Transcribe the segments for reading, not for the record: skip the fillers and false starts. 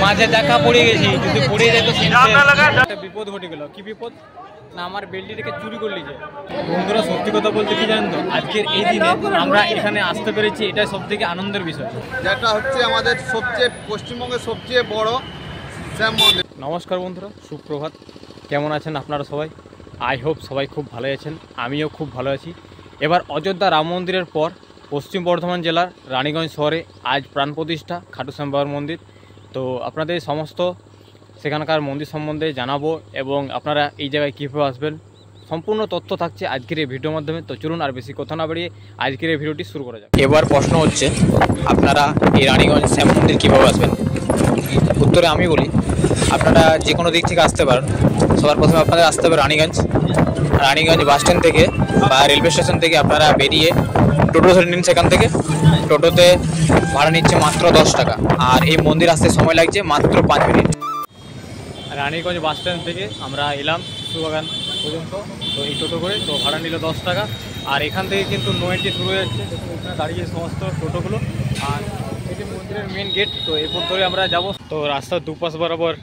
মাঝে দেখা পড়ে গেছি, যদি পড়ে যেত একটা বিপদ ঘটে গেল। কি বিপদ না, আমার বেল্টিটাকে চুরি করে নিয়েছে। বন্ধুরা সত্যি কথা বলতে কি জানেন তো, আজকের এই দিনে আমরা এখানে আসতে পেরেছি, এটা সব থেকে আনন্দের বিষয়। যেটা হচ্ছে আমাদের পশ্চিমবঙ্গের সবচেয়ে বড় শ্যাম মন্দির। নমস্কার বন্ধুরা, সুপ্রভাত। কেমন আছেন আপনারা সবাই? আই হোপ সবাই খুব ভালো আছেন, আমিও খুব ভালো আছি। এবার অযোধ্যা রাম মন্দিরের পর পশ্চিম বর্ধমান জেলার রানীগঞ্জ শহরে আজ প্রাণ প্রতিষ্ঠা খাটু শ্যাম বাবার মন্দির। তো আপনাদের সমস্ত সেখানকার মন্দির সম্বন্ধে জানাবো এবং আপনারা এই জায়গায় কীভাবে আসবেন সম্পূর্ণ তথ্য থাকছে আজকের এই ভিডিওর মাধ্যমে। তো চলুন আর বেশি কথা না বাড়িয়ে আজকের এই ভিডিওটি শুরু করা যাক। এবার প্রশ্ন হচ্ছে, আপনারা এই রানীগঞ্জ শ্যাম মন্দির কীভাবে আসবেন? উত্তরে আমি বলি, আপনারা যে কোনো দিক থেকে আসতে পারেন। সবার প্রথমে আপনাদের আসতে হবে রানীগঞ্জ বাস স্ট্যান্ড থেকে বা রেলওয়ে স্টেশন থেকে আপনারা বেরিয়ে টোটো ধরে নিন। সেখান থেকে টোটোতে ভাড়া নিচ্ছে মাত্র 10 টাকা, আর এই মন্দির আসতে সময় লাগছে মাত্র 5 মিনিট। রানীগঞ্জ বাস স্ট্যান্ড থেকে আমরা এলাম সুবাগান পর্যন্ত, তো এই টোটো করে তো ভাড়া নিল 10 টাকা। আর এখান থেকে কিন্তু নো এন্ট্রি শুরু হয়ে যাচ্ছে, এখানে দাঁড়িয়ে সমস্ত টোটোগুলো। আর এই যে মন্দিরের মেন গেট, তো এরপর ধরে আমরা যাব। তো রাস্তার দুপাশ বরাবর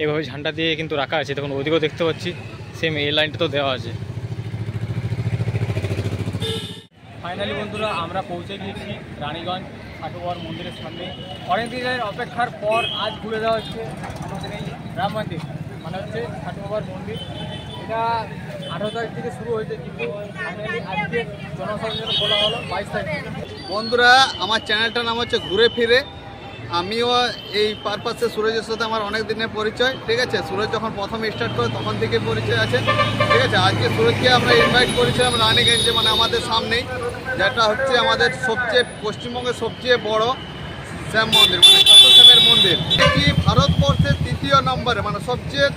এভাবে ঝান্ডা দিয়ে কিন্তু রাখা আছে, তখন ওদিকেও দেখতে পাচ্ছি সেম এই লাইনটা তো দেওয়া আছে। ফাইনালি বন্ধুরা আমরা পৌঁছে গিয়েছি রানীগঞ্জ খাটু বাবার মন্দিরের সামনে। অনেক দিনের অপেক্ষার পর আজ ঘুরে দেওয়া হচ্ছে আমাদের এই রাম মন্দির, মানে হচ্ছে খাটু বাবার মন্দির। এটা 18 তারিখ থেকে শুরু হয়েছে, কিন্তু আজকে জনসাধারণ বলা হলো 22 তারিখ। বন্ধুরা, আমার চ্যানেলটার নাম হচ্ছে ঘুরে ফিরে। আমিও এই পারপাসে সুরজের সাথে আমার অনেক দিনের পরিচয়, ঠিক আছে। সুরজ যখন প্রথমে স্টার্ট করে তখন থেকে পরিচয় আছে, ঠিক আছে। আজকে সুরজকে আমরা ইনভাইট করেছিলাম রানীগঞ্জে, মানে আমাদের সামনেই, যেটা হচ্ছে আমাদের পশ্চিমবঙ্গের সবচেয়ে বড় শ্যাম মন্দির, মানে খাটু শ্যামের মন্দির। এটি ভারতবর্ষের তৃতীয় নম্বরে, মানে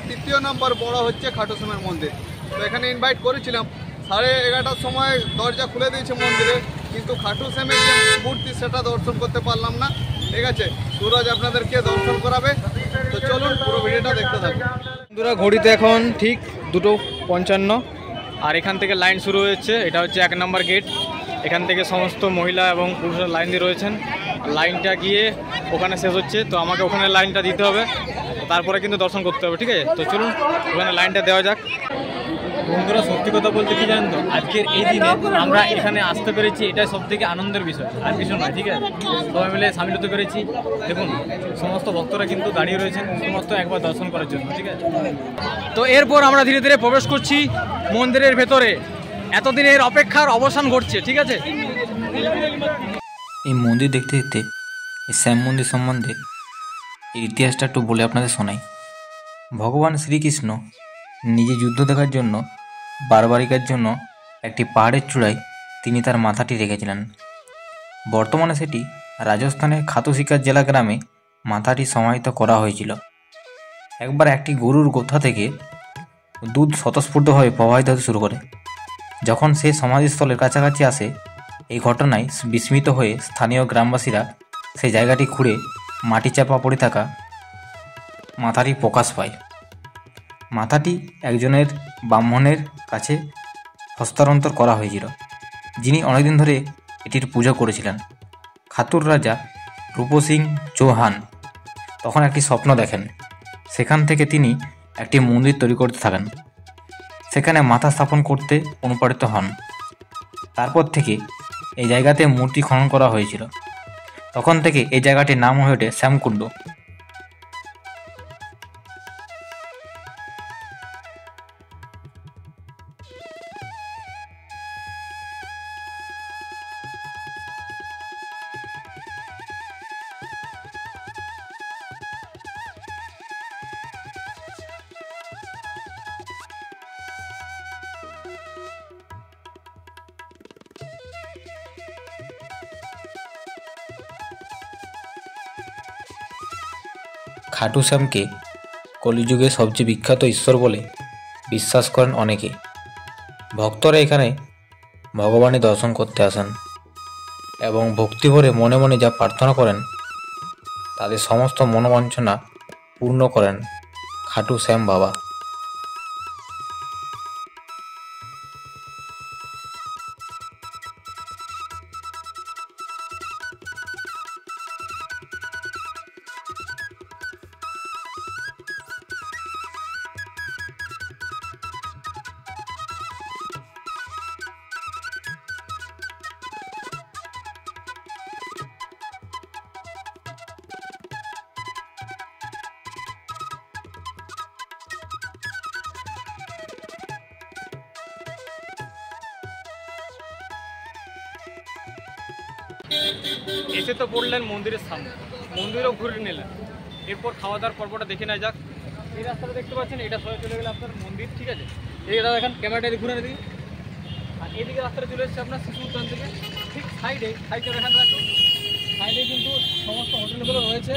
তৃতীয় নম্বর বড় হচ্ছে খাটু শ্যামের মন্দির। তো এখানে ইনভাইট করেছিলাম, 11:30টার সময় দরজা খুলে দিয়েছে মন্দিরে, কিন্তু খাটু শ্যামের যে মূর্তি সেটা দর্শন করতে পারলাম না, ঠিক আছে। সুরজ আপনাদেরকে দর্শন করাবে, তো চলুন পুরো ভিডিওটা দেখতে থাকুন। বন্ধুরা ঘড়িতে এখন ঠিক 2:55, আর এখান থেকে লাইন শুরু হয়েছে। এটা হচ্ছে 1 নম্বর গেট। এখান থেকে সমস্ত মহিলা এবং পুরুষরা লাইন দিয়ে রয়েছেন। লাইনটা গিয়ে ওখানে শেষ হচ্ছে, তো আমাকে ওখানে লাইনটা দিতে হবে, তারপরে কিন্তু দর্শন করতে হবে, ঠিক আছে। তো চলুন ওখানে লাইনটা দেওয়া যাক। বন্ধুরা সত্যি কথা বলতে কি জানেন তো, আজকের এই দিনে আমরা এখানে আসতে পেরেছি, এটাই সব থেকে আনন্দের বিষয়, আর কিছু নয়, ঠিক আছে। সবাই মিলে সামিল হতে পেরেছি। দেখুন সমস্ত ভক্তরা কিন্তু দাঁড়িয়ে রয়েছেন সমস্ত একবার দর্শন করার জন্য, ঠিক আছে। তো এরপর আমরা ধীরে ধীরে প্রবেশ করছি মন্দিরের ভেতরে। এতদিনের অপেক্ষার অবসান ঘটছে, ঠিক আছে। এই মন্দির দেখতে দেখতে এই শ্যাম মন্দির সম্বন্ধে এই ইতিহাসটা একটু বলে আপনাদের শোনাই। ভগবান শ্রীকৃষ্ণ নিজে যুদ্ধ দেখার জন্য বারবারিকার জন্য একটি পাহাড়ের চূড়ায় তিনি তার মাথাটি রেখেছিলেন। বর্তমানে সেটি রাজস্থানের খাটু শিকার জেলা গ্রামে মাথাটি সমাহিত করা হয়েছিল। একবার একটি গরুর গোথা থেকে দুধ স্বতঃস্ফূর্তভাবে প্রবাহিত হতে শুরু করে। যখন সে সমাধিস্থলের কাছাকাছি আসে, এই ঘটনায় বিস্মিত হয়ে স্থানীয় গ্রামবাসীরা সেই জায়গাটি খুঁড়ে মাটি চাপা পড়ে থাকা মাথাটি প্রকাশ পায়। মাথাটি একজনের ব্রাহ্মণের কাছে হস্তান্তর করা হয়েছিল, যিনি অনেকদিন ধরে এটির পূজা করেছিলেন। খাতুর রাজা রূপসিং চৌহান তখন একটি স্বপ্ন দেখেন। সেখান থেকে তিনি একটি মন্দির তৈরি করতে থাকেন, সেখানে মাথা স্থাপন করতে অনুপ্রাণিত হন। তারপর থেকে এই জায়গাতে মূর্তি খনন করা হয়েছিল। তখন থেকে এই জায়গাটির নাম হয়ে ওঠে শ্যামকুণ্ড। খাটু শ্যামকে কলিযুগে সবচেয়ে বিখ্যাত ঈশ্বর বলে বিশ্বাস করেন অনেকে। ভক্তরা এখানে ভগবানের দর্শন করতে আসেন এবং ভক্তি ভরে মনে মনে যা প্রার্থনা করেন তাদের সমস্ত মনোবাঞ্ছনা পূর্ণ করেন খাটু শ্যাম বাবা। এসে তো পড়লেন মন্দিরের সামনে, মন্দিরও ঘুরে নিলেন, এরপর খাওয়া দাওয়ার পর্বটা দেখে নেওয়া যাক। এই রাস্তাটা দেখতে পাচ্ছেন, এটা সবাই চলে গেলে আপনার মন্দির, ঠিক আছে। এইটা দেখেন, ক্যামেরাটা ঘুরে দিই। আর এইদিকে রাস্তাটা চলে এসেছে আপনার শিশু উদ্যান থেকে, ঠিক সাইডে এখানে রাখুন, সাইডে কিন্তু সমস্ত হোটেলগুলো রয়েছে।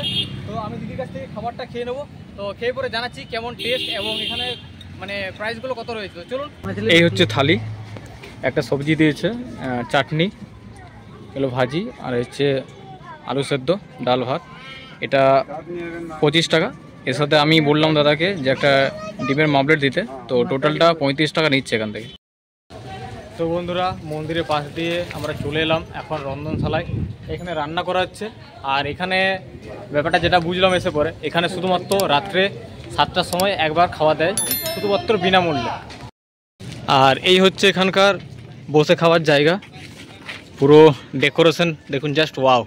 তো আমি দিদির কাছ থেকে খাবারটা খেয়ে নেবো, তো খেয়ে পরে জানাচ্ছি কেমন টেস্ট এবং এখানে মানে প্রাইসগুলো কত রয়েছে। চলুন। এই হচ্ছে থালি, একটা সবজি দিয়েছে, চাটনি, এগুলো ভাজি, আর হচ্ছে আলু সেদ্ধ, ডাল ভাত। এটা 25 টাকা। এর সাথে আমি বললাম দাদাকে যে একটা ডিমের মামলেট দিতে, তো টোটালটা 35 টাকা নিচ্ছে এখান থেকে। তো বন্ধুরা, মন্দিরের পাশ দিয়ে আমরা চলে এলাম এখন রন্ধনশালায়। এখানে রান্না করা হচ্ছে, আর এখানে ব্যাপারটা যেটা বুঝলাম এসে পরে, এখানে শুধুমাত্র রাত্রে 7টার সময় একবার খাওয়া দেয়, শুধুমাত্র বিনামূল্যে। আর এই হচ্ছে এখানকার বসে খাওয়ার জায়গা, পুরো ডেকোরেশন দেখুন, জাস্ট ওয়াও।